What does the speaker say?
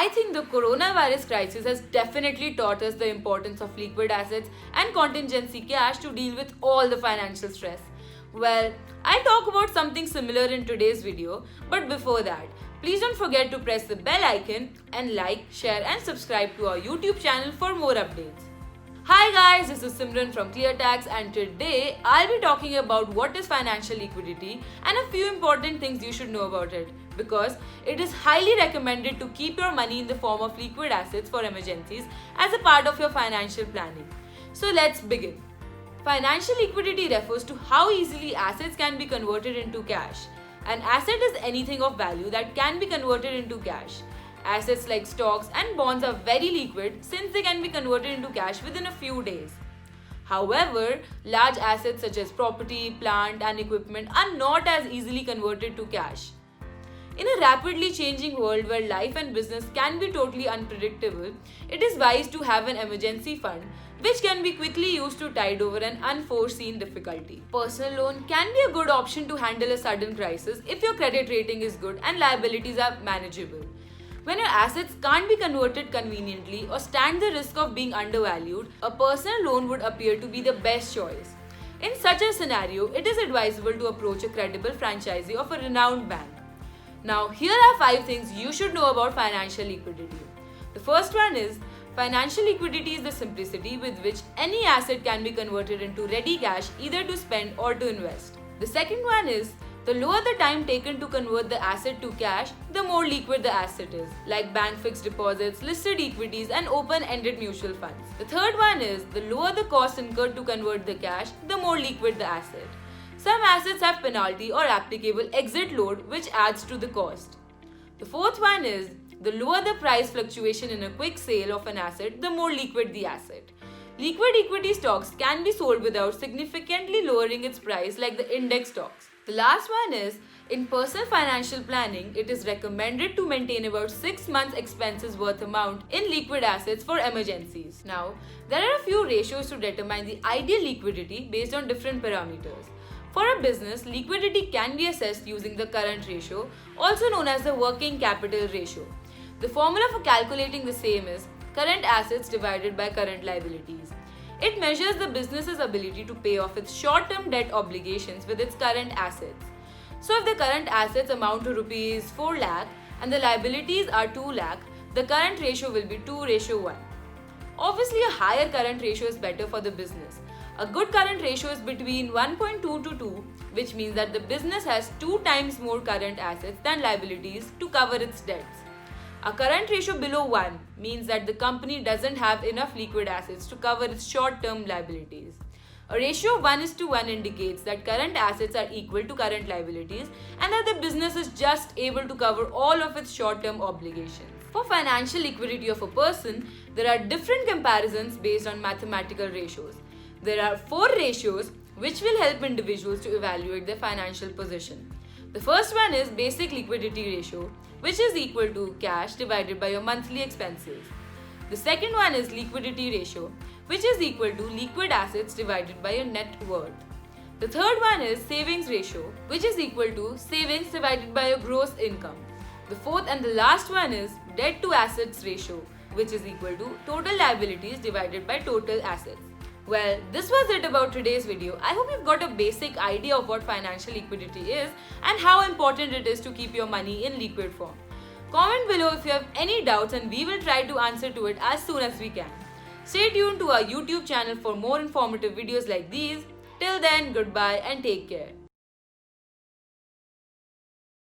I think the coronavirus crisis has definitely taught us the importance of liquid assets and contingency cash to deal with all the financial stress. Well, I'll talk about something similar in today's video, but before that, please don't forget to press the bell icon and like, share and subscribe to our YouTube channel for more updates. Hi guys, this is Simran from ClearTax and today I'll be talking about what is financial liquidity and a few important things you should know about it, because it is highly recommended to keep your money in the form of liquid assets for emergencies as a part of your financial planning. So let's begin. Financial liquidity refers to how easily assets can be converted into cash. An asset is anything of value that can be converted into cash. Assets like stocks and bonds are very liquid since they can be converted into cash within a few days. However, large assets such as property, plant, and equipment are not as easily converted to cash. In a rapidly changing world where life and business can be totally unpredictable, it is wise to have an emergency fund which can be quickly used to tide over an unforeseen difficulty. Personal loan can be a good option to handle a sudden crisis if your credit rating is good and liabilities are manageable. When your assets can't be converted conveniently or stand the risk of being undervalued, a personal loan would appear to be the best choice. In such a scenario, it is advisable to approach a credible franchisee of a renowned bank. Now, here are 5 things you should know about financial liquidity. The first one is, financial liquidity is the simplicity with which any asset can be converted into ready cash either to spend or to invest. The second one is, the lower the time taken to convert the asset to cash, the more liquid the asset is, like bank fixed deposits, listed equities, and open-ended mutual funds. The third one is, the lower the cost incurred to convert the cash, the more liquid the asset. Some assets have penalty or applicable exit load which adds to the cost. The fourth one is, the lower the price fluctuation in a quick sale of an asset, the more liquid the asset. Liquid equity stocks can be sold without significantly lowering its price like the index stocks. The last one is, in personal financial planning, it is recommended to maintain about 6 months expenses worth amount in liquid assets for emergencies. Now, there are a few ratios to determine the ideal liquidity based on different parameters. For a business, liquidity can be assessed using the current ratio, also known as the working capital ratio. The formula for calculating the same is current assets divided by current liabilities. It measures the business's ability to pay off its short-term debt obligations with its current assets. So if the current assets amount to rupees 4 lakh and the liabilities are 2 lakh, the current ratio will be 2:1. Obviously, a higher current ratio is better for the business. A good current ratio is between 1.2 to 2, which means that the business has 2 times more current assets than liabilities to cover its debts. A current ratio below 1 means that the company doesn't have enough liquid assets to cover its short-term liabilities. A ratio of 1:1 indicates that current assets are equal to current liabilities and that the business is just able to cover all of its short-term obligations. For financial liquidity of a person, there are different comparisons based on mathematical ratios. There are 4 ratios which will help individuals to evaluate their financial position. The first one is basic liquidity ratio, which is equal to cash divided by your monthly expenses. The second one is liquidity ratio, which is equal to liquid assets divided by your net worth. The third one is savings ratio, which is equal to savings divided by your gross income. The fourth and the last one is debt to assets ratio, which is equal to total liabilities divided by total assets. Well, this was it about today's video. I hope you've got a basic idea of what financial liquidity is and how important it is to keep your money in liquid form. Comment below if you have any doubts and we will try to answer to it as soon as we can. Stay tuned to our YouTube channel for more informative videos like these. Till then, goodbye and take care.